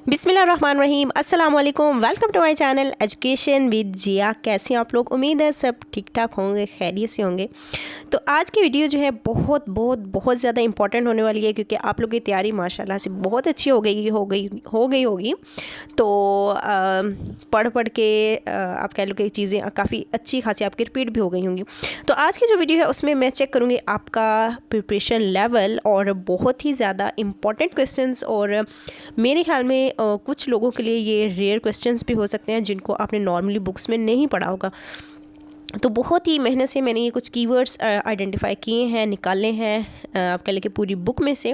बिस्मिल्लाहिर्रहमानिर्रहीम, अस्सलाम वालेकुम। Welcome to my channel education with Zia. कैसे हैं आप लोग? उम्मीद है सब ठीक ठाक होंगे, खैरियत से होंगे। तो आज की वीडियो जो है बहुत ज़्यादा इंपॉर्टेंट होने वाली है, क्योंकि आप लोग की तैयारी माशाल्लाह से बहुत अच्छी हो गई होगी। तो पढ़ के आप कह लो कि चीज़ें काफ़ी अच्छी खासी आपकी रिपीट भी हो गई होंगी। तो आज की जो वीडियो है उसमें मैं चेक करूँगी आपका प्रिपरेशन लेवल, और बहुत ही ज़्यादा इम्पॉर्टेंट क्वेश्चंस, और मेरे ख्याल में कुछ लोगों के लिए ये रेयर क्वेश्चंस भी हो सकते हैं जिनको आपने नॉर्मली बुक्स में नहीं पढ़ा होगा। तो बहुत ही मेहनत से मैंने ये कुछ कीवर्ड्स आइडेंटिफाई किए हैं, निकाले हैं आप कह लें कि पूरी बुक में से।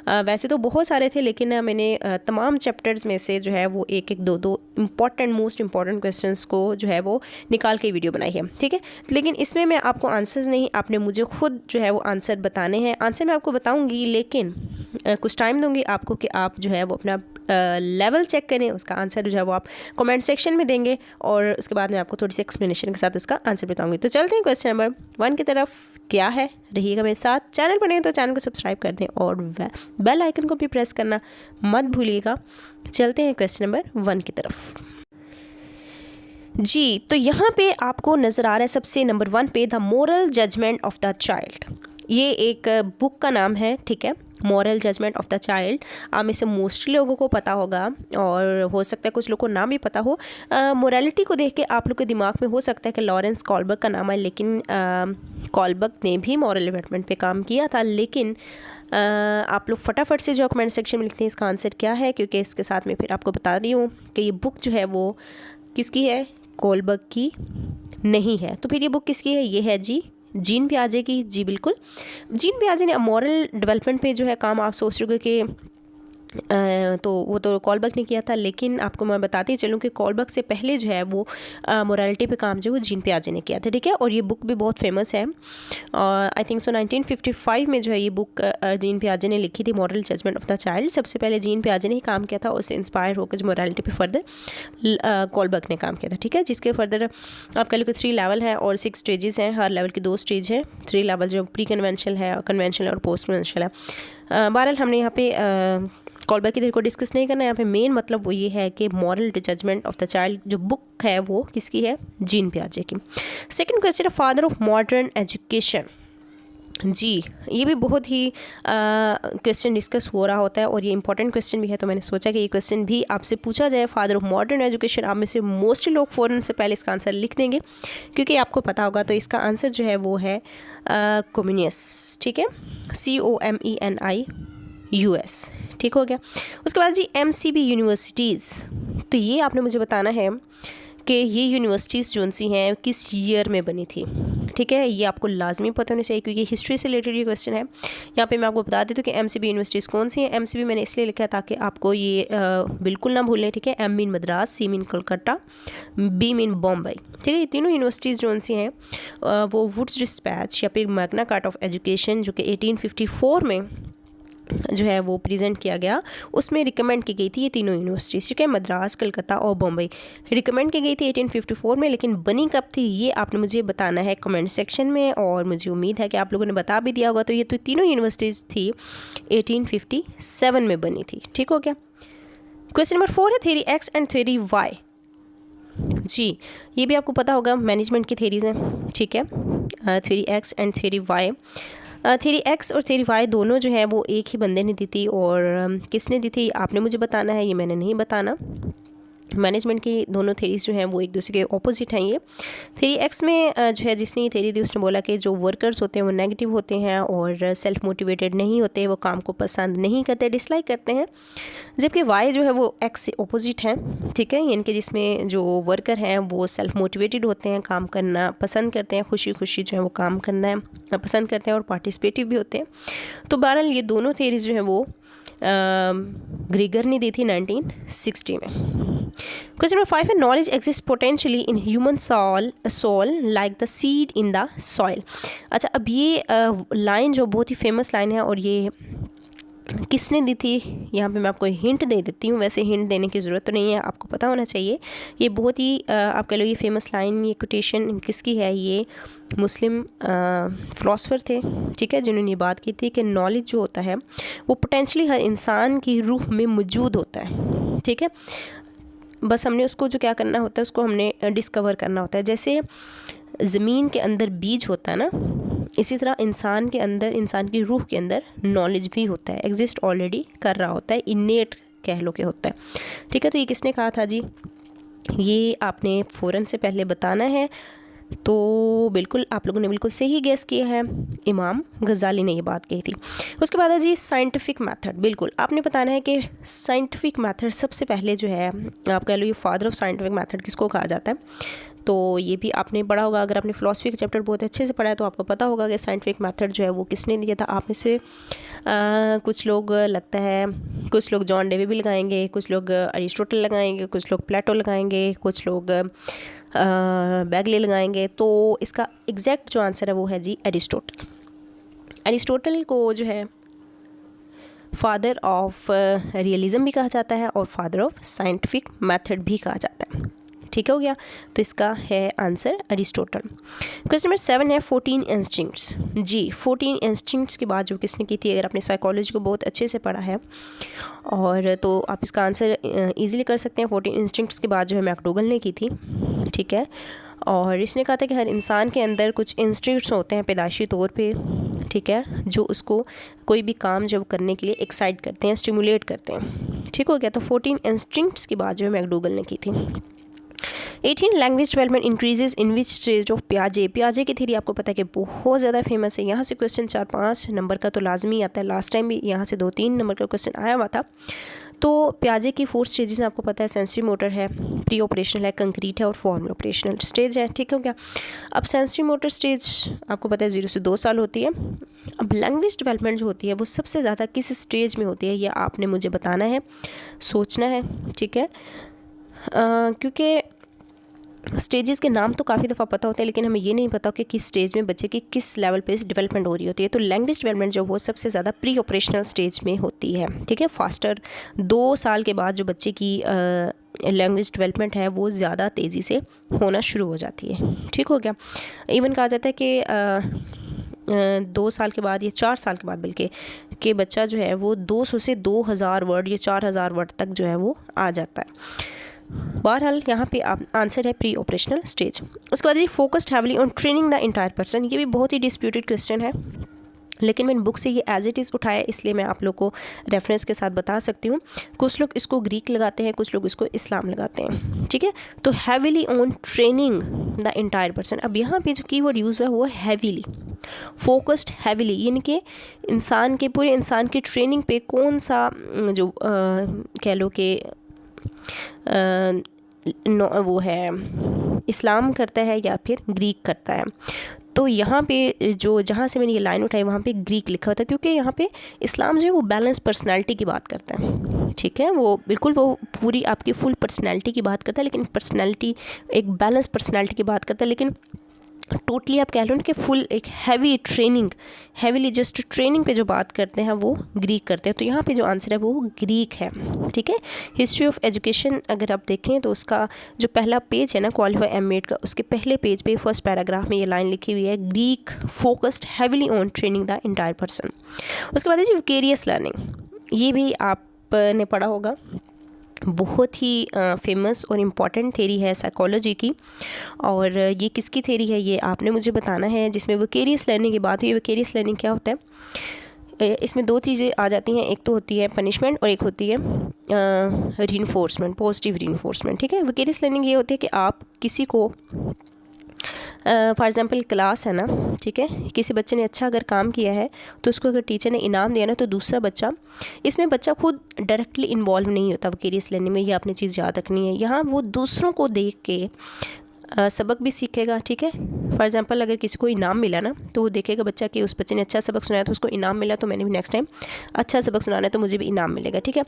वैसे तो बहुत सारे थे, लेकिन मैंने तमाम चैप्टर्स में से जो है वो एक दो मोस्ट इम्पॉर्टेंट क्वेश्चंस को जो है वो निकाल के वीडियो बनाई है, ठीक है। लेकिन इसमें मैं आपको आंसर्स नहीं, आपने मुझे खुद जो है वो आंसर बताने हैं। आंसर मैं आपको बताऊंगी, लेकिन कुछ टाइम दूंगी आपको कि आप जो है वो अपना लेवल चेक करें। उसका आंसर जो है वो आप कमेंट सेक्शन में देंगे, और उसके बाद मैं आपको थोड़ी सी एक्सप्लेनेशन के साथ उसका आंसर बताऊंगी। तो चलते हैं क्वेश्चन नंबर 1 की तरफ। क्या है, रहिएगा मेरे साथ। चैनल पर नहीं तो चैनल को सब्सक्राइब कर दें और बेल आइकन को भी प्रेस करना मत भूलिएगा। चलते हैं क्वेश्चन नंबर 1 की तरफ जी। तो यहाँ पे आपको नज़र आ रहा है सबसे नंबर 1 पे, the moral judgement of the child. ये एक बुक का नाम है, ठीक है, moral judgement of the child. आप में से मोस्टली लोगों को पता होगा, और हो सकता है कुछ लोगों को नाम भी पता हो। मोरालिटी को देख के आप लोग के दिमाग में हो सकता है कि लॉरेंस कॉलबर्ग का नाम है, लेकिन कॉलबर्ग ने भी मॉरल डेवलपमेंट पे काम किया था। लेकिन आप लोग फटाफट से जो कमेंट सेक्शन में लिखते हैं इसका आंसर क्या है, क्योंकि इसके साथ में फिर आपको बता रही हूँ कि ये बुक जो है वो किसकी है, कॉलबर्ग की नहीं है। तो फिर ये बुक किसकी है? ये है जी जीन पियाजे की। जी बिल्कुल, जीन पियाजे ने मॉरल डेवलपमेंट पे जो है काम, आप सोच रहे हो कि तो वो तो कॉलबर्ग ने किया था, लेकिन आपको मैं बताती चलूँ कि कॉलबर्ग से पहले जो है वो मोरालिटी पे काम जो है वो जीन पियाजे ने किया था, ठीक है। और ये बुक भी बहुत फेमस है, आई थिंक सो 1955 में जो है ये बुक जीन पियाजे ने लिखी थी, moral judgement of the child. सबसे पहले जीन पियाजे ने ही काम किया था, उससे इंस्पायर होकर जो मोरालिटी पे फर्दर कॉलबर्ग ने काम किया था, ठीक है। जिसके फर्दर आप कह लो कि 3 लेवल हैं और 6 स्टेजेस हैं। हर लेवल की 2 स्टेज हैं। 3 लेवल जो प्री कन्वेंशनल है, कन्वेंशनल और पोस्ट कन्वेंशनल है। बहरहाल हमने यहाँ पे कॉलबर्ग की देर को डिस्कस नहीं करना है। यहाँ पे मेन मतलब वो ये है कि moral judgement of the child जो बुक है वो किसकी है? जीन पियाजे की। सेकंड क्वेश्चन है, फादर ऑफ मॉडर्न एजुकेशन। जी, ये भी बहुत ही क्वेश्चन डिस्कस हो रहा होता है, और ये इंपॉर्टेंट क्वेश्चन भी है। तो मैंने सोचा कि ये क्वेश्चन भी आपसे पूछा जाए। फादर ऑफ मॉडर्न एजुकेशन, आप में से मोस्टली लोग फ़ौरन से पहले इसका आंसर लिख देंगे, क्योंकि आपको पता होगा। तो इसका आंसर जो है वो है कम्युनियस, ठीक है, COMENIUS, ठीक हो गया। उसके बाद जी MCB यूनिवर्सिटीज़। तो ये आपने मुझे बताना है कि ये यूनिवर्सिटीज़ जो सी हैं किस ईयर में बनी थी, ठीक है। ये आपको लाजमी पता होना चाहिए, क्योंकि हिस्ट्री से रिलेटेड ये क्वेश्चन है। यहाँ पे मैं आपको बता देती हूँ कि MCB यूनिवर्सिटीज़ कौन सी हैं। MCB मैंने इसलिए लिखा है ताकि आपको ये बिल्कुल ना भूलें, ठीक है। M mean Madras, C mean Calcutta, B mean Bombay, ठीक है। ये तीनों यूनिवर्सिटीज़ जो सी हैं वो वुड्स डिस्पैच या फिर मैग्ना कार्टा ऑफ एजुकेशन जो कि 1854 में जो है वो प्रेजेंट किया गया, उसमें रिकमेंड की गई थी ये तीनों यूनिवर्सिटीज़, ठीक है। मद्रास, कलकत्ता और बॉम्बे रिकमेंड की गई थी 1854 में, लेकिन बनी कब थी ये आपने मुझे बताना है कमेंट सेक्शन में, और मुझे उम्मीद है कि आप लोगों ने बता भी दिया होगा। तो ये तो तीनों यूनिवर्सिटीज़ थी 1857 में बनी थी, ठीक हो गया। क्वेश्चन नंबर 4 है, theory X and theory Y। जी, ये भी आपको पता होगा, मैनेजमेंट की थ्योरीज हैं, ठीक है। Theory X and theory Y, theory X और थ्योरी Y दोनों जो है वो एक ही बंदे ने दी थी, और किसने दी थी आपने मुझे बताना है, ये मैंने नहीं बताना। मैनेजमेंट की दोनों थेरीज जो हैं वो एक दूसरे के ऑपोजिट हैं। ये थेरी X में जो है जिसने ये थेरी दी उसने बोला कि जो वर्कर्स होते हैं वो नेगेटिव होते हैं और सेल्फ मोटिवेटेड नहीं होते, वो काम को पसंद नहीं करते, डिसलाइक करते हैं। जबकि Y जो है वो X से ऑपोजिट है, ठीक है। यानी कि जिसमें जो वर्कर हैं वो सेल्फ मोटिवेटेड होते हैं, काम करना पसंद करते हैं, खुशी खुशी जो है वो काम करना पसंद करते हैं और पार्टिसिपेटिव भी होते हैं। तो बहरहाल ये दोनों थेरीज जो हैं वो ग्रीगर ने दी थी 1960 में। क्वेश्चन नंबर 5 है, knowledge exist potentially in human soul like the seed in the soil. अच्छा, अब ये लाइन जो बहुत ही फेमस लाइन है, और ये किसने दी थी यहाँ पे मैं आपको हिंट दे देती हूँ। वैसे हिंट देने की ज़रूरत तो नहीं है, आपको पता होना चाहिए। ये बहुत ही आप कह लो ये फेमस लाइन, ये कोटेशन किसकी है? ये मुस्लिम फ़िलासफ़र थे, ठीक है, जिन्होंने ये बात की थी कि नॉलेज जो होता है वो पोटेंशली हर इंसान की रूह में मौजूद होता है, ठीक है, बस हमने उसको जो क्या करना होता है, उसको हमने डिस्कवर करना होता है। जैसे ज़मीन के अंदर बीज होता है ना, इसी तरह इंसान के अंदर, इंसान की रूह के अंदर नॉलेज भी होता है, एग्जिस्ट ऑलरेडी कर रहा होता है, इनेट कह लो के होता है। ठीक है, तो ये किसने कहा था जी? ये आपने फ़ौरन से पहले बताना है। तो बिल्कुल आप लोगों ने बिल्कुल सही गेस किया है, इमाम गज़ाली ने ये बात कही थी। उसके बाद है जी साइंटिफिक मेथड। बिल्कुल आपने बताना है कि साइंटिफिक मेथड सबसे पहले जो है, आप कह लो ये फादर ऑफ साइंटिफिक मेथड किसको कहा जाता है। तो ये भी आपने पढ़ा होगा, अगर आपने फ़िलासफ़ी का चैप्टर बहुत अच्छे से पढ़ा है तो आपको पता होगा कि साइंटिफिक मेथड जो है वो किसने दिया था। आप में से कुछ लोग लगता है, कुछ लोग जॉन डेवी भी लगाएंगे, कुछ लोग अरिस्टोटल लगाएंगे, कुछ लोग प्लेटो लगाएंगे, कुछ लोग बैगले लगाएंगे। तो इसका एग्जैक्ट जो आंसर है वो है जी अरिस्टोटल। अरिस्टोटल को जो है फादर ऑफ रियलिज़म भी कहा जाता है और फादर ऑफ साइंटिफिक मेथड भी कहा जाता है। ठीक हो गया, तो इसका है आंसर अरिस्टोटल। क्वेश्चन नंबर 7 है 14 इंस्टिंक्ट्स। जी 14 इंस्टिंक्ट्स की बात जो किसने की थी? अगर आपने साइकोलॉजी को बहुत अच्छे से पढ़ा है और तो आप इसका आंसर इजीली कर सकते हैं। 14 इंस्टिंक्ट्स की बात जो है मैकडोगल ने की थी। ठीक है, और इसने कहा था कि हर इंसान के अंदर कुछ इंस्टिंक्ट्स होते हैं पैदाइशी तौर पे, ठीक है, जो उसको कोई भी काम जब करने के लिए एक्साइट करते हैं, स्टिमुलेट करते हैं। ठीक हो गया, तो 14 इंस्टिंक्ट्स की बात जो है मैकडोगल ने की थी। 18 language development increases in which stage of प्याजे। प्याजे की थ्योरी आपको पता है कि बहुत ज़्यादा फेमस है। यहाँ से क्वेश्चन 4-5 नंबर का तो लाजमी आता है। लास्ट टाइम भी यहाँ से 2-3 नंबर का क्वेश्चन आया हुआ था। तो प्याजे की 4 स्टेजेस आपको पता है, सेंसरी मोटर है, प्री ऑपरेशनल है, कंक्रीट है और फॉर्मल ऑपरेशनल स्टेज है। ठीक हो गया, अब सेंसरी मोटर स्टेज आपको पता है 0 से 2 साल होती है। अब लैंग्वेज डेवलपमेंट जो होती है वो सबसे ज़्यादा किस स्टेज में होती है, यह आपने मुझे बताना है, सोचना है। ठीक है, क्योंकि स्टेजेस के नाम तो काफ़ी दफ़ा पता होता है, लेकिन हमें ये नहीं पता कि किस स्टेज में बच्चे की किस लेवल पे डेवलपमेंट हो रही होती है। तो लैंग्वेज डेवलपमेंट जो वो सबसे ज़्यादा प्री ऑपरेशनल स्टेज में होती है। ठीक है, फास्टर 2 साल के बाद जो बच्चे की लैंग्वेज डेवलपमेंट है वो ज़्यादा तेज़ी से होना शुरू हो जाती है। ठीक हो गया, इवन कहा जाता है कि 2 साल के बाद या 4 साल के बाद बल्कि कि बच्चा जो है वो 200 से 2000 वर्ड या 4000 वर्ड तक जो है वो आ जाता है। बहरहाल यहाँ पे आप आंसर है प्री ऑपरेशनल स्टेज। उसके बाद ये focused heavily on training the entire person. ये भी बहुत ही डिस्प्यूटेड क्वेश्चन है, लेकिन मैंने बुक से ये एज इट इज़ उठाया, इसलिए मैं आप लोग को रेफरेंस के साथ बता सकती हूँ। कुछ लोग इसको ग्रीक लगाते हैं, कुछ लोग इसको इस्लाम लगाते हैं। ठीक है, तो heavily on training the entire person. अब यहाँ पे जो कीवर्ड यूज़ हुआ है वो हैविली, फोकस्ड हैविली, यानी कि इंसान के पूरे इंसान की ट्रेनिंग पे कौन सा जो कह लो कि वो है इस्लाम करता है या फिर ग्रीक करता है। तो यहाँ पे जो जहाँ से मैंने ये लाइन उठाई वहाँ पे ग्रीक लिखा था, क्योंकि यहाँ पे इस्लाम जो है वो बैलेंस पर्सनालिटी की बात करता है। ठीक है, वो बिल्कुल वो पूरी आपकी फुल पर्सनालिटी की बात करता है, लेकिन पर्सनालिटी एक बैलेंस पर्सनालिटी की बात करता है। लेकिन टोटली आप कह लो ना कि फुल एक heavy training, heavily just training पे जो बात करते हैं वो ग्रीक करते हैं। तो यहाँ पे जो आंसर है वो ग्रीक है। ठीक है, हिस्ट्री ऑफ एजुकेशन अगर आप देखें तो उसका जो पहला पेज है ना क्वालिफाई एम.एड का, उसके पहले पेज पे फर्स्ट पैराग्राफ में ये लाइन लिखी हुई है, Greek focused heavily on training the entire person. उसके बाद है जी विकेरियस लर्निंग, ये भी आपने पढ़ा होगा, बहुत ही फेमस और इम्पॉर्टेंट थेरी है साइकोलॉजी की। और ये किसकी थेरी है ये आपने मुझे बताना है, जिसमें विकेरियस लर्निंग की बात हुई। विकेरियस लर्निंग क्या होता है? इसमें 2 चीज़ें आ जाती हैं, एक तो होती है पनिशमेंट और एक होती है रीइंफोर्समेंट, पॉजिटिव रीइंफोर्समेंट। ठीक है, विकेरियस लर्निंग ये होती है कि आप किसी को फॉर एग्ज़ाम्पल क्लास है ना, ठीक है, किसी बच्चे ने अच्छा अगर काम किया है तो उसको अगर टीचर ने इनाम दिया ना, तो दूसरा बच्चा, इसमें बच्चा खुद डायरेक्टली इन्वॉल्व नहीं होता विकेरियस लर्निंग में। ये आपने चीज़ याद रखनी है। यहाँ वो दूसरों को देख के सबक भी सीखेगा। ठीक है, फॉर एग्ज़ाम्पल अगर किसी को इनाम मिला ना, तो वो देखेगा बच्चा कि उस बच्चे ने अच्छा सबक सुनाया तो उसको इनाम मिला, तो मैंने भी नेक्स्ट टाइम अच्छा सबक सुनाना है तो मुझे भी इनाम मिलेगा। ठीक है,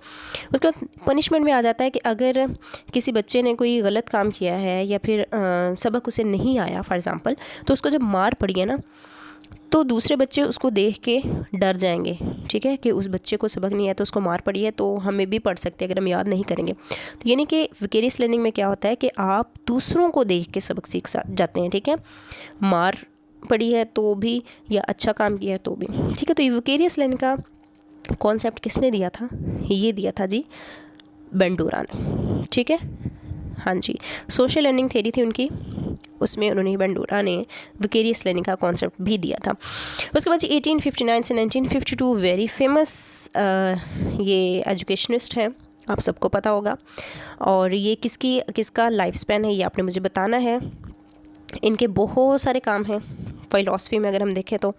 उसके बाद पनिशमेंट में आ जाता है कि अगर किसी बच्चे ने कोई गलत काम किया है या फिर सबक उसे नहीं आया फॉर एग्ज़ाम्पल, तो उसको जब मार पड़ी है ना, तो दूसरे बच्चे उसको देख के डर जाएंगे। ठीक है, कि उस बच्चे को सबक नहीं आया तो उसको मार पड़ी है, तो हमें भी पढ़ सकते हैं अगर हम याद नहीं करेंगे। तो यानी कि विकेरियस लर्निंग में क्या होता है कि आप दूसरों को देख के सबक सीख जाते हैं। ठीक है, मार पड़ी है तो भी या अच्छा काम किया है तो भी। ठीक है, तो ये विकेरियस लर्निंग का कॉन्सेप्ट किसने दिया था? ये दिया था जी बंडूरा ने, ठीक है। हाँ जी, सोशल लर्निंग थ्योरी थी उनकी, उसमें उन्होंने बंडूरा ने विकेरियस लर्निंग का कॉन्सेप्ट भी दिया था। उसके बाद 1859 से 1952 वेरी फेमस ये एजुकेशनिस्ट है, आप सबको पता होगा। और ये किसका लाइफ स्पैन है ये आपने मुझे बताना है। इनके बहुत सारे काम हैं फ़िलासफ़ी में अगर हम देखें तो,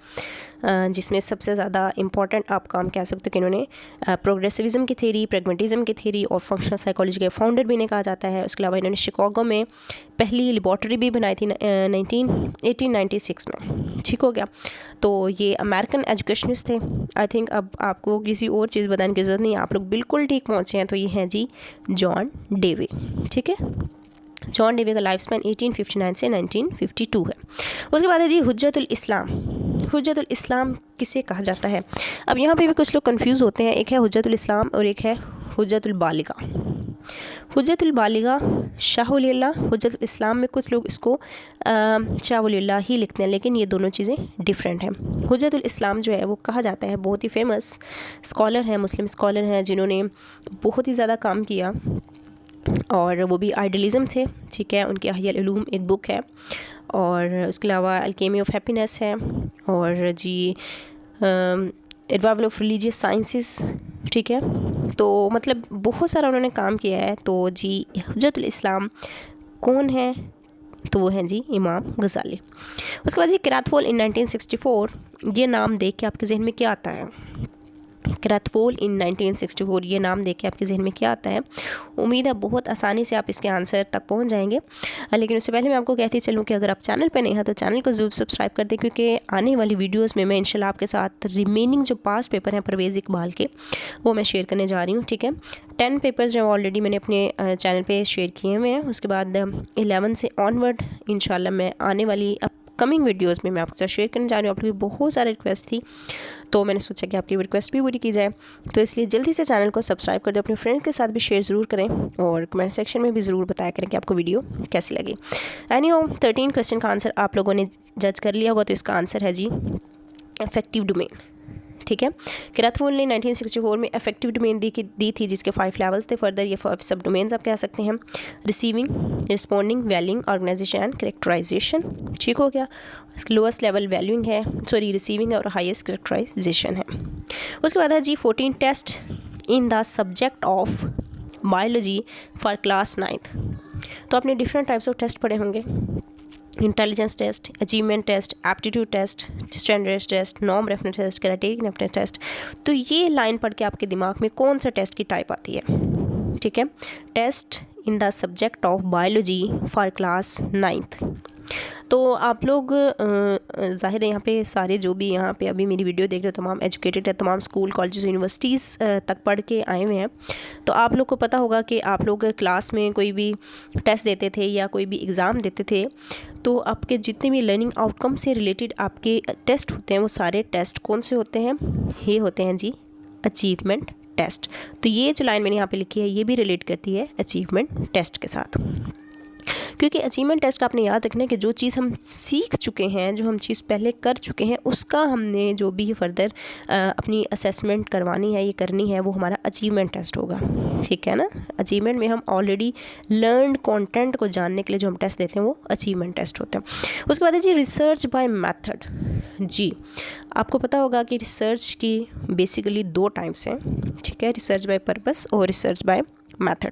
जिसमें सबसे ज़्यादा इम्पॉर्टेंट आप काम कह सकते हो कि इन्होंने प्रोग्रेसिविज़म की थ्योरी, प्रैग्मेटिज़म की थ्योरी और फंक्शनल साइकोलॉजी के फाउंडर भी इन्हें कहा जाता है। उसके अलावा इन्होंने शिकागो में पहली लेबॉर्ट्री भी बनाई थी 1896 में, ठीक हो गया। तो ये अमेरिकन एजुकेशनिस्ट थे। आई थिंक अब आपको किसी और चीज़ बताने की ज़रूरत नहीं, आप लोग बिल्कुल ठीक पहुँचे हैं। तो ये हैं जी जॉन डेवी, ठीक है। जॉन डेवी का लाइफ स्पैन 1859 से 1952 है। उसके बाद है जी हुज्जतुल इस्लाम। हुज्जतुल इस्लाम किसे कहा जाता है? अब यहाँ पे भी कुछ लोग कंफ्यूज होते हैं, एक है हुज्जतुल इस्लाम और एक है हुज्जतुल बालिगा। हुज्जतुल बालिगा शाहुलिल्लाह, हुज्जतुल इस्लाम में कुछ लोग इसको शाहुलिल्लाह ही लिखते हैं, लेकिन ये दोनों चीज़ें डिफरेंट हैं। हुज्जतुल इस्लाम जो है वो कहा जाता है, बहुत ही फेमस स्कॉलर हैं, मुस्लिम स्कॉलर हैं, जिन्होंने बहुत ही ज़्यादा काम किया और वो भी आइडियलिज़म थे, ठीक है। उनकी अहयल उलूम एक बुक है, और उसके अलावा अल्केमी ऑफ हैप्पीनेस है, और जी रिवाइवल ऑफ रिलीजियस साइंसेस, ठीक है। तो मतलब बहुत सारा उन्होंने काम किया है। तो जी हुज्जतुल इस्लाम कौन है? तो वो हैं जी इमाम गज़ाली। उसके बाद जी किरातफुल इन 1964, ये नाम देख के आपके जहन में क्या आता है? किरातफुल इन 1964, ये नाम देख के आपके जहन में क्या आता है? उम्मीद है बहुत आसानी से आप इसके आंसर तक पहुंच जाएंगे, लेकिन उससे पहले मैं आपको कहती चलूँ कि अगर आप चैनल पर नहीं हैं तो चैनल को ज़रूर सब्सक्राइब कर दें, क्योंकि आने वाली वीडियोस में मैं इंशाल्लाह आपके साथ रिमेनिंग जो पास्ट पेपर हैं परवेज़ इकबाल के, वो मैं शेयर करने जा रही हूँ, ठीक है। 10 पेपर्स जो ऑलरेडी मैंने अपने चैनल पर शेयर किए हुए हैं। उसके बाद 11 से ऑनवर्ड इंशाल्लाह मैं आने वाली कमिंग वीडियोस में मैं आपके साथ शेयर करने जा रही हूँ। आप लोगों की बहुत सारी रिक्वेस्ट थी, तो मैंने सोचा कि आपकी रिक्वेस्ट भी पूरी की जाए, तो इसलिए जल्दी से चैनल को सब्सक्राइब कर दो, अपने फ्रेंड्स के साथ भी शेयर ज़रूर करें, और कमेंट सेक्शन में भी ज़रूर बताया करें कि आपको वीडियो कैसी लगी। एनीहो 13 क्वेश्चन का आंसर आप लोगों ने जज कर लिया होगा, तो इसका आंसर है जी अफेक्टिव डोमेन, ठीक है। किरातफुल ने 1964 में अफेक्टिव डोमेन दी थी, जिसके 5 लेवल्स थे। फर्दर ये 5 सब डोमेन्स आप कह सकते हैं: receiving, responding, valuing, organization and characterization, ठीक हो गया। इसका लोएस्ट लेवल वैल्यूइंग है, रिसीविंग है, और हाईएस्ट कैरेक्टराइजेशन है। उसके बाद है जी 14 test in the subject of biology for class 9th। तो आपने डिफरेंट टाइप्स ऑफ टेस्ट पढ़े होंगे: intelligence test, achievement test, aptitude test, standard test, norm reference test, criterion reference test. तो ये लाइन पढ़ के आपके दिमाग में कौन सा टेस्ट की टाइप आती है? ठीक है, test in the subject of biology for class 9th। तो आप लोग ज़ाहिर है यहाँ पे सारे जो भी यहाँ पे अभी मेरी वीडियो देख रहे हो तमाम एजुकेटेड है, तमाम स्कूल कॉलेजेस यूनिवर्सिटीज़ तक पढ़ के आए हुए हैं। तो आप लोग को पता होगा कि आप लोग क्लास में कोई भी टेस्ट देते थे या कोई भी एग्ज़ाम देते थे, तो आपके जितने भी लर्निंग आउटकम से रिलेटेड आपके टेस्ट होते हैं, वो सारे टेस्ट कौन से होते हैं? ये होते हैं जी अचीवमेंट टेस्ट। तो ये जो लाइन मैंने यहाँ पे लिखी है ये भी रिलेट करती है अचीवमेंट टेस्ट के साथ, क्योंकि अचीवमेंट टेस्ट का आपने याद रखना है कि जो चीज़ हम सीख चुके हैं, जो हम चीज़ पहले कर चुके हैं, उसका हमने जो भी फर्दर अपनी असेसमेंट करवानी है, ये करनी है, वो हमारा अचीवमेंट टेस्ट होगा, ठीक है ना। अचीवमेंट में हम ऑलरेडी लर्नड कंटेंट को जानने के लिए जो हम टेस्ट देते हैं वो अचीवमेंट टेस्ट होता है। उसके बाद है जी रिसर्च बाय मेथड। जी आपको पता होगा कि रिसर्च की बेसिकली 2 टाइप्स हैं, ठीक है, रिसर्च बाय पर्पस और रिसर्च बाय मेथड।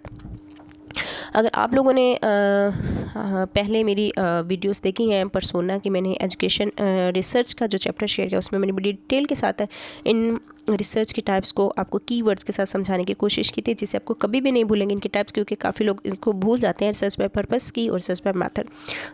अगर आप लोगों ने पहले मेरी वीडियोस देखी हैं पर्सोना की, मैंने एजुकेशन रिसर्च का जो चैप्टर शेयर किया उसमें मैंने बड़ी डिटेल के साथ इन रिसर्च की टाइप्स को आपको कीवर्ड्स के साथ समझाने की कोशिश की थी, जिससे आपको कभी भी नहीं भूलेंगे इनकी टाइप्स, क्योंकि काफ़ी लोग इनको भूल जाते हैं, रिसर्च बाय पर्पस की और रिसर्च बाय मेथड।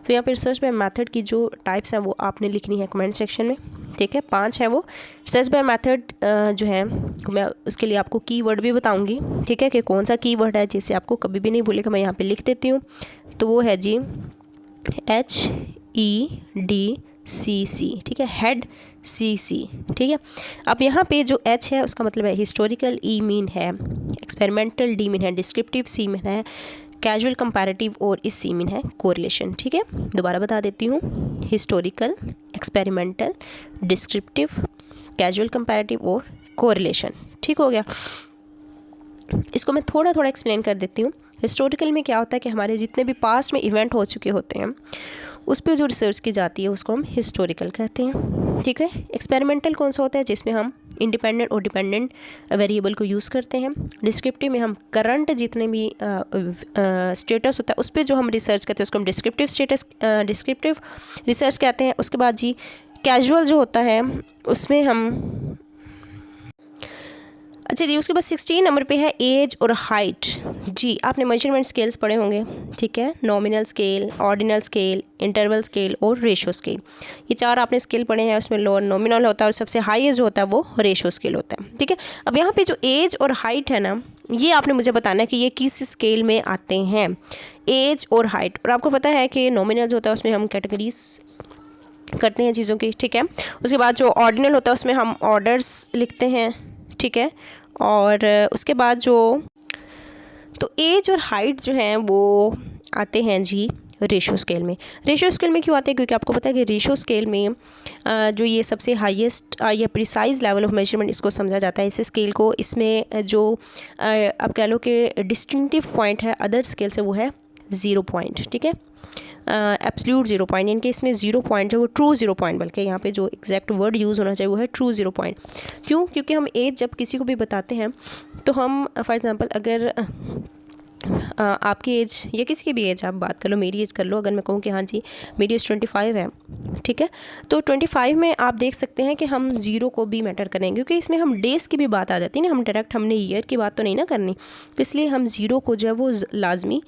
तो यहाँ पे रिसर्च बाय मेथड की जो टाइप्स हैं वो आपने लिखनी है कमेंट सेक्शन में, ठीक है। 5 है वो। रिसर्च बाय मेथड जो है मैं उसके लिए आपको कीवर्ड भी बताऊँगी, ठीक है, कि कौन सा कीवर्ड है जिससे आपको कभी भी नहीं भूलेगा। मैं यहाँ पर लिख देती हूँ, तो वो है जी HEDCC, ठीक है, हेड CC, ठीक है। अब यहाँ पे जो H है उसका मतलब है हिस्टोरिकल, E मीन है एक्सपेरिमेंटल, D मीन है डिस्क्रिप्टिव, C मीन है कैजुअल कंपैरेटिव, और इस C मीन है कोरिलेशन, ठीक है। दोबारा बता देती हूँ, historical, experimental, descriptive, casual comparative और कोरिलेशन, ठीक हो गया। इसको मैं थोड़ा थोड़ा एक्सप्लेन कर देती हूँ। हिस्टोरिकल में क्या होता है कि हमारे जितने भी पास्ट में इवेंट हो चुके होते हैं उस पर जो रिसर्च की जाती है उसको हम हिस्टोरिकल कहते हैं, ठीक है। एक्सपेरिमेंटल कौन सा होता है, जिसमें हम इंडिपेंडेंट और डिपेंडेंट वेरिएबल को यूज़ करते हैं। डिस्क्रिप्टिव में हम करंट जितने भी स्टेटस होता है उस पर जो हम रिसर्च करते हैं उसको हम डिस्क्रिप्टिव रिसर्च कहते हैं। उसके बाद जी कैजुअल जो होता है उसमें हम, अच्छा जी, उसके बाद 16 नंबर पे है एज और हाइट। जी आपने मेजरमेंट स्केल्स पढ़े होंगे, ठीक है। Nominal scale, ordinal scale, interval scale और रेशो स्केल, ये 4 आपने स्केल पढ़े हैं। उसमें लोअर नॉमिनल होता है और सबसे हाईएस्ट जो होता है वो रेशो स्केल होता है, ठीक है। अब यहाँ पे जो एज और हाइट है ना, ये आपने मुझे बताना है कि ये किस स्केल में आते हैं, एज और हाइट। और आपको पता है कि नॉमिनल जो होता है उसमें हम कैटेगरीज करते हैं चीज़ों की, ठीक है। उसके बाद जो ऑर्डिनल होता है उसमें हम ऑर्डर्स लिखते हैं, ठीक है। और उसके बाद जो तो एज और हाइट जो हैं वो आते हैं जी रेशो स्केल में। रेशो स्केल में क्यों आते हैं, क्योंकि आपको पता है कि रेशो स्केल में जो ये सबसे हाईएस्ट या प्रिसाइज लेवल ऑफ मेजरमेंट इसको समझा जाता है, इस स्केल को। इसमें जो आप कह लो कि डिस्टिंक्टिव पॉइंट है अदर स्केल से वो है 0 पॉइंट, ठीक है। एब्सोल्यूट 0 पॉइंट, यानी कि इसमें 0 पॉइंट जो वो ट्रू 0 पॉइंट, बल्कि यहाँ पे जो एग्जैक्ट वर्ड यूज़ होना चाहिए वो है ट्रू 0 पॉइंट। क्यों, क्योंकि हम एज जब किसी को भी बताते हैं तो हम फॉर एग्ज़ाम्पल अगर आपकी एज या किसी की भी एज आप बात कर लो, मेरी एज कर लो, अगर मैं कहूँ कि हाँ जी मेरी एज 25 है, ठीक है, तो 25 में आप देख सकते हैं कि हम 0 को भी मैटर करेंगे, क्योंकि इसमें हम डेज़ की भी बात आ जाती है ना, हम डायरेक्ट हमने ईयर की बात तो नहीं ना करनी, तो इसलिए हम 0 को जो है वो लाजमी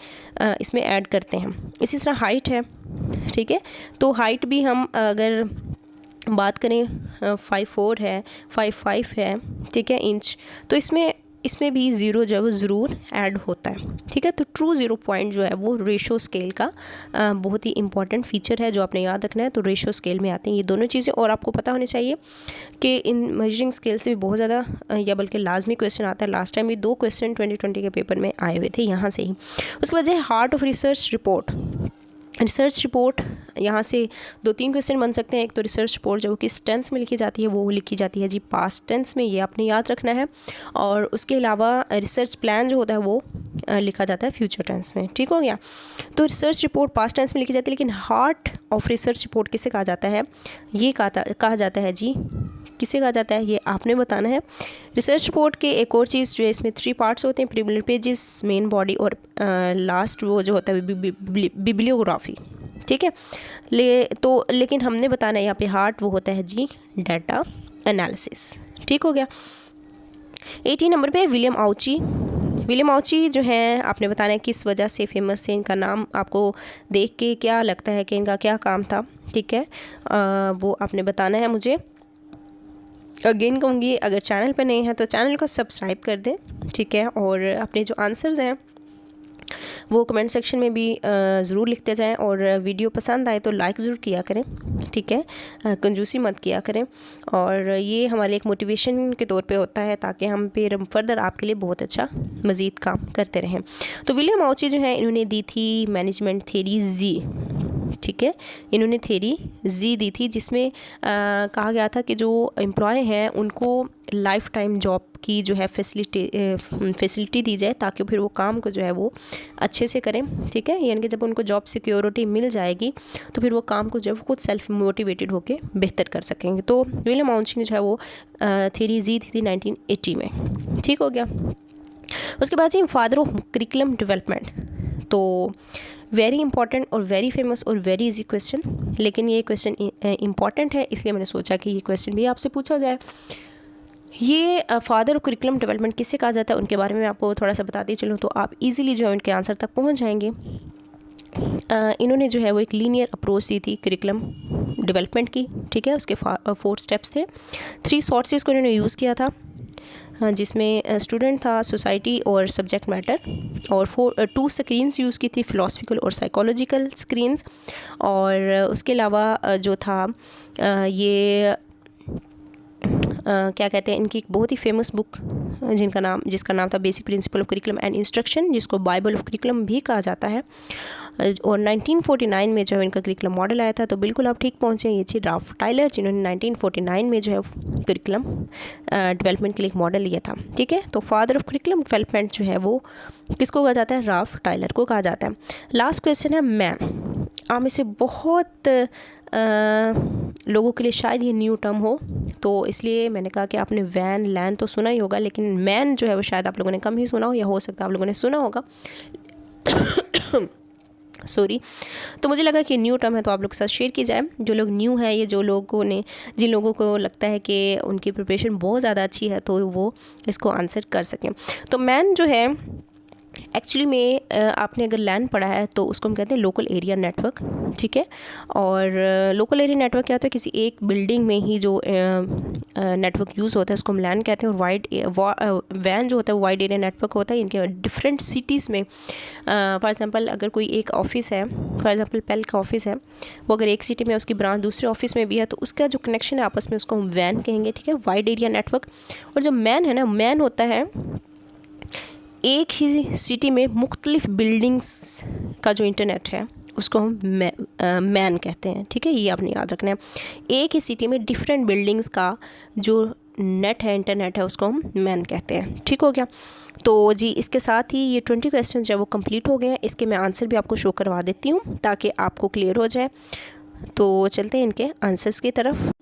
इसमें ऐड करते हैं। इसी तरह हाइट है, ठीक है, तो हाइट भी हम अगर बात करें 5'4" है, 5'5" है, ठीक है, इंच, तो इसमें भी 0 जो है वो ज़रूर ऐड होता है, ठीक है। तो ट्रू 0 पॉइंट जो है वो रेशो स्केल का बहुत ही इंपॉर्टेंट फीचर है जो आपने याद रखना है। तो रेशो स्केल में आते हैं ये दोनों चीज़ें। और आपको पता होनी चाहिए कि इन मेजरिंग स्केल से भी बहुत ज़्यादा या बल्कि लाजमी क्वेश्चन आता है। लास्ट टाइम भी 2 क्वेश्चन 2020 के पेपर में आए हुए थे यहाँ से ही। उसके बाद है heart of research report. Research report यहाँ से 2-3 क्वेश्चन बन सकते हैं। एक तो रिसर्च रिपोर्ट जो किस टेंस में लिखी जाती है, वो लिखी जाती है जी पास्ट टेंस में, ये आपने याद रखना है। और उसके अलावा रिसर्च प्लान जो होता है वो लिखा जाता है फ्यूचर टेंस में, ठीक हो गया। तो रिसर्च रिपोर्ट पास्ट टेंस में लिखी जाती है, लेकिन हार्ट ऑफ रिसर्च रिपोर्ट किसे कहा जाता है, ये कहा जाता है जी, किसे कहा जाता है ये आपने बताना है। रिसर्च रिपोर्ट के एक और चीज़ जो है, इसमें 3 पार्ट्स होते हैं, प्रीलिमिनरी पेजेस, मेन बॉडी और लास्ट वो जो होता है बिब्लियोग्राफी, ठीक है। लेकिन हमने बताना है यहाँ पे हार्ट वो होता है जी डाटा एनालिसिस, ठीक हो गया। 18 नंबर पे विलियम आउची। विलियम आउची जो है आपने बताना है किस वजह से फेमस थे, इनका नाम आपको देख के क्या लगता है कि इनका क्या काम था, ठीक है, वो आपने बताना है मुझे। अगेन कहूँगी अगर चैनल पे नए हैं तो चैनल को सब्सक्राइब कर दें, ठीक है। और अपने जो आंसर्स हैं वो कमेंट सेक्शन में भी ज़रूर लिखते जाएं। और वीडियो पसंद आए तो लाइक ज़रूर किया करें, ठीक है, कंजूसी मत किया करें। और ये हमारे एक मोटिवेशन के तौर पे होता है ताकि हम फिर फर्दर आपके लिए बहुत अच्छा मज़ीद काम करते रहें। तो विलियम आउची जो है इन्होंने दी थी मैनेजमेंट थ्योरी जी, ठीक है, इन्होंने थ्योरी जी दी थी, जिसमें कहा गया था कि जो एम्प्लॉय हैं उनको लाइफ टाइम जॉब की जो है फैसिलिटी दी जाए ताकि फिर वो काम को जो है वो अच्छे से करें, ठीक है। यानी कि जब उनको जॉब सिक्योरिटी मिल जाएगी तो फिर वो काम को जो है खुद सेल्फ मोटिवेटेड होकर बेहतर कर सकेंगे। तो विलियम आउची ने जो है वो थ्योरी जी दी थी 1980 में, ठीक हो गया। उसके बाद जी फादर ऑफ करिकुलम डेवलपमेंट, तो वेरी इंपॉर्टेंट और वेरी फेमस और वेरी इजी क्वेश्चन, लेकिन ये क्वेश्चन इंपॉर्टेंट है इसलिए मैंने सोचा कि ये क्वेश्चन भी आपसे पूछा जाए। ये फादर ऑफ करिकुलम डेवलपमेंट किससे कहा जाता है उनके बारे में आपको थोड़ा सा बताती चलूँ तो आप इजीली जो है उनके आंसर तक पहुंच जाएंगे। इन्होंने जो है वो एक लीनियर अप्रोच दी थी करिकुलम डेवलपमेंट की, ठीक है। उसके 4 स्टेप्स थे। 3 सोर्सेज को इन्होंने यूज़ किया था, जिसमें स्टूडेंट था, सोसाइटी और सब्जेक्ट मैटर। और 2 स्क्रीन्स यूज़ की थी, फ़िलासफ़िकल और साइकोलॉजिकल स्क्रीन्स। और उसके अलावा जो था ये क्या कहते हैं, इनकी एक बहुत ही फेमस बुक जिसका नाम था basic principle of curriculum and instruction, जिसको बाइबल ऑफ करिकुलम भी कहा जाता है। और 1949 में जो है इनका करिकुलम मॉडल आया था। तो बिल्कुल आप ठीक पहुँचे, ये थी राल्फ टाइलर, जिन्होंने 1949 में जो है करिकुलम डेवलपमेंट के लिए एक मॉडल लिया था। ठीक है, तो फादर ऑफ करिकुलम डेवलपमेंट जो है वो किसको कहा जाता है, राल्फ टाइलर को कहा जाता है। लास्ट क्वेश्चन है मैन। आप में से बहुत लोगों के लिए शायद ये न्यू टर्म हो, तो इसलिए मैंने कहा कि आपने वैन लैन तो सुना ही होगा, लेकिन मैन जो है वो शायद आप लोगों ने कम ही सुना हो, या हो सकता है आप लोगों ने सुना होगा। सॉरी। तो मुझे लगा कि न्यू टर्म है तो आप लोग के साथ शेयर की जाए। जो लोग न्यू हैं, ये जिन लोगों को लगता है कि उनकी प्रिपरेशन बहुत ज़्यादा अच्छी है तो वो इसको आंसर कर सकें। तो मैन जो है एक्चुअली में आपने अगर लैन पढ़ा है तो उसको हम कहते हैं लोकल एरिया नेटवर्क। ठीक है, और लोकल एरिया नेटवर्क क्या होता है, किसी एक बिल्डिंग में ही जो नेटवर्क यूज़ होता है उसको हम लैन कहते हैं। और वैन जो होता है वो वाइड एरिया नेटवर्क होता है। इनके डिफरेंट सिटीज़ में फॉर एग्जांपल अगर कोई एक ऑफिस है, फॉर एग्जांपल पेल का ऑफिस है, वो अगर एक सिटी में उसकी ब्रांच दूसरे ऑफिस में भी है तो उसका जो कनेक्शन है आपस में उसको हम वैन कहेंगे। ठीक है, वाइड एरिया नेटवर्क। और जो मैन है ना, मैन होता है एक ही सिटी में मुख्तलिफ बिल्डिंग्स का जो इंटरनेट है उसको हम मैन कहते हैं। ठीक है, ये आपने याद रखना है। एक ही सिटी में डिफरेंट बिल्डिंग्स का जो नेट है, इंटरनेट है, उसको हम मैन कहते हैं। ठीक हो गया। तो जी इसके साथ ही ये 20 क्वेश्चन जो है वो कंप्लीट हो गए हैं। इसके मैं आंसर भी आपको शो करवा देती हूँ ताकि आपको क्लियर हो जाए। तो चलते हैं इनके आंसर्स की तरफ।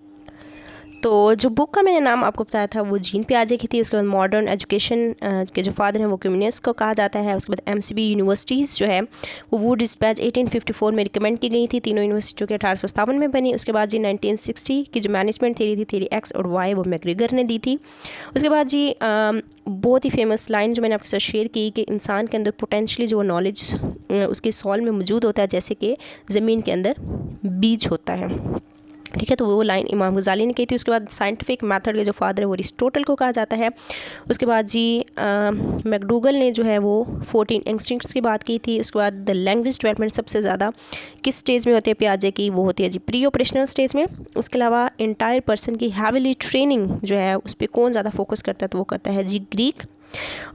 तो जो बुक का मैंने नाम आपको बताया था वो जीन पियाजे की थी। उसके बाद मॉडर्न एजुकेशन के जो फादर हैं वो कम्युनिस्ट को कहा जाता है। उसके बाद MCB यूनिवर्सिटीज़ जो है वो वुड डिस्पैच 1854 में रिकमेंड की गई थी। तीनों यूनिवर्सिटियों के 1857 में बनी। उसके बाद जी 1960 की जो मैनेजमेंट थ्योरी थी, थ्योरी X और Y, वो मैकग्रेगर ने दी थी। उसके बाद जी बहुत ही फेमस लाइन जो मैंने आपके साथ शेयर की कि इंसान के अंदर पोटेंशली जो नॉलेज उसके सॉल में मौजूद होता है, जैसे कि ज़मीन के अंदर बीज होता है। ठीक है, तो वो लाइन इमाम गजाली ने कही थी। उसके बाद साइंटिफिक मेथड के जो फादर है वो अरिस्टोटल को कहा जाता है। उसके बाद जी मैकडूगल ने जो है वो 14 इंस्टिंक्ट्स की बात की थी। उसके बाद द लैंग्वेज डेवलपमेंट सबसे ज़्यादा किस स्टेज में होती है पियाजे की, वो होती है जी प्री ऑपरेशनल स्टेज में। उसके अलावा इंटायर पर्सन की हैविली ट्रेनिंग जो है उस पर कौन ज़्यादा फोकस करता है, तो वो करता है जी ग्रीक।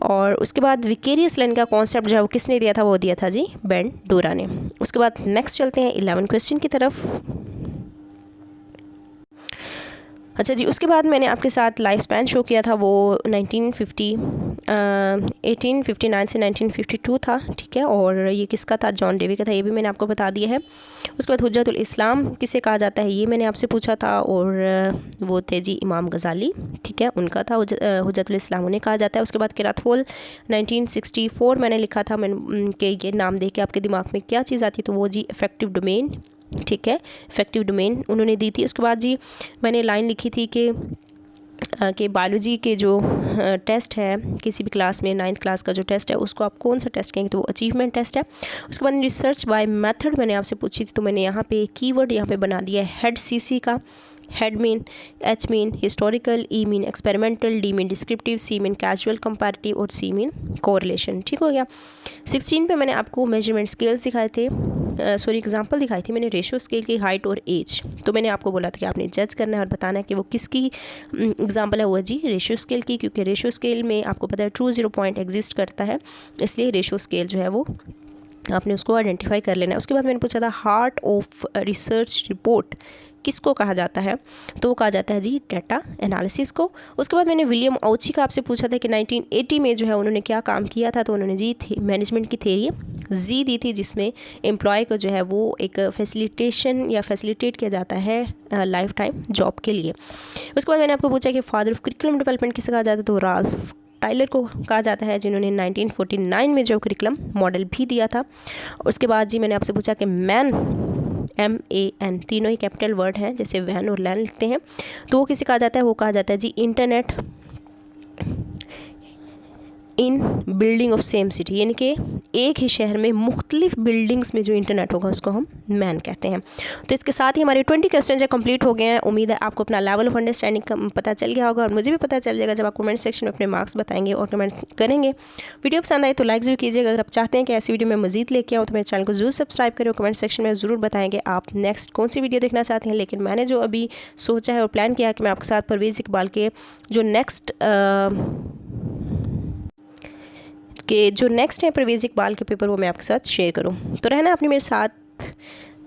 और उसके बाद विकेरियस लैंड का कॉन्सेप्ट जो है वो किसने दिया था, वो दिया था जी बेंडोरा ने। उसके बाद नेक्स्ट चलते हैं 11 क्वेश्चन की तरफ। अच्छा जी, उसके बाद मैंने आपके साथ लाइफ स्पैन शो किया था, वो 1859 से 1952 था। ठीक है, और ये किसका था, जॉन डेवी का था, ये भी मैंने आपको बता दिया है। उसके बाद हुज्जतुल इस्लाम किसे कहा जाता है, ये मैंने आपसे पूछा था, और वो थे जी इमाम गजाली। ठीक है, उनका था हुज्जतुल इस्लाम उन्हें कहा जाता है। उसके बाद किरातफुल 1964 मैंने लिखा था, कि ये नाम देख के आपके दिमाग में क्या चीज़ आती है, तो वो जी इफ़ेक्टिव डोमेन। ठीक है, इफ़ेक्टिव डोमेन उन्होंने दी थी। उसके बाद जी मैंने लाइन लिखी थी कि बायोलॉजी के जो टेस्ट है किसी भी क्लास में, 9th क्लास का जो टेस्ट है उसको आप कौन सा टेस्ट कहेंगे, तो वो अचीवमेंट टेस्ट है। उसके बाद रिसर्च बाय मेथड मैंने आपसे पूछी थी, तो मैंने यहाँ पे कीवर्ड यहाँ पे बना दिया है हेड CC का। Head mean, H mean historical, E mean experimental, D mean descriptive, C mean casual comparative और C मीन कोरिलेशन। ठीक हो गया। 16 पे मैंने आपको मेजरमेंट स्केल्स दिखाए थे, एग्जांपल दिखाई थी मैंने रेशियो स्केल की, हाइट और एज। तो मैंने आपको बोला था कि आपने जज करना है और बताना है कि वो किसकी एग्जांपल है, वो जी रेशियो स्केल की, क्योंकि रेशियो स्केल में आपको पता है ट्रू ज़ीरो पॉइंट एग्जिस्ट करता है, इसलिए रेशियो स्केल जो है वो आपने उसको आइडेंटिफाई कर लेना है। उसके बाद मैंने पूछा था हार्ट ऑफ रिसर्च रिपोर्ट किसको कहा जाता है, तो वो कहा जाता है जी डाटा एनालिसिस को। उसके बाद मैंने विलियम औची का आपसे पूछा था कि 1980 में जो है उन्होंने क्या काम किया था, तो उन्होंने जी मैनेजमेंट की थेरी जी दी थी, जिसमें एम्प्लॉय को जो है वो एक फैसिलिटेशन या फैसिलिटेट किया जाता है लाइफ टाइम जॉब के लिए। उसके बाद मैंने आपको पूछा कि फादर ऑफ करिकुलम डेवलपमेंट किसे कहा जाता है, तो राल्फ टाइलर को कहा जाता है, जिन्होंने 1949 में जो करिकुलम मॉडल भी दिया था। उसके बाद जी मैंने आपसे पूछा कि मैन MAN तीनों ही कैपिटल वर्ड हैं, जैसे वैन और लैन लिखते हैं, तो वो किसे कहा जाता है, वो कहा जाता है जी internet in building of same city, यानी कि एक ही शहर में मुख्तलिफ बिल्डिंग्स में जो इंटरनेट होगा उसको हम मैन कहते हैं। तो इसके साथ ही हमारे 20 क्वेश्चन जो कंप्लीट हो गए हैं। उम्मीद है आपको अपना लेवल ऑफ अंडरस्टैंडिंग पता चल गया होगा और मुझे भी पता चल जाएगा जब आप कमेंट सेक्शन में अपने मार्क्स बताएंगे और कमेंट्स करेंगे। वीडियो पसंद आए तो लाइक ज़रूर कीजिएगा। अगर आप चाहते हैं कि ऐसी वीडियो मैं मजीद लेके आऊँ तो मेरे चैनल को ज़रूर सब्सक्राइब करें और कमेंट सेक्शन में ज़रूर बताएंगे आप नेक्स्ट कौन सी वीडियो देखना चाहते हैं। लेकिन मैंने जो अभी सोचा है और प्लान किया है कि मैं आपके साथ परवेज़ इकबाल के जो नेक्स्ट है परवेज़ इकबाल के पेपर वो मैं आपके साथ शेयर करूं। तो रहना अपने मेरे साथ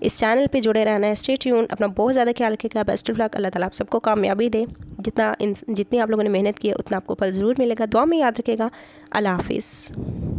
इस चैनल पे जुड़े रहना है। Stay tune. अपना बहुत ज़्यादा ख्याल रखिएगा। Best of luck. अल्लाह ताला आप सबको कामयाबी दे। जितनी आप लोगों ने मेहनत की है उतना आपको फल ज़रूर मिलेगा। दुआ में याद रखिएगा। अल्लाह हाफिज़।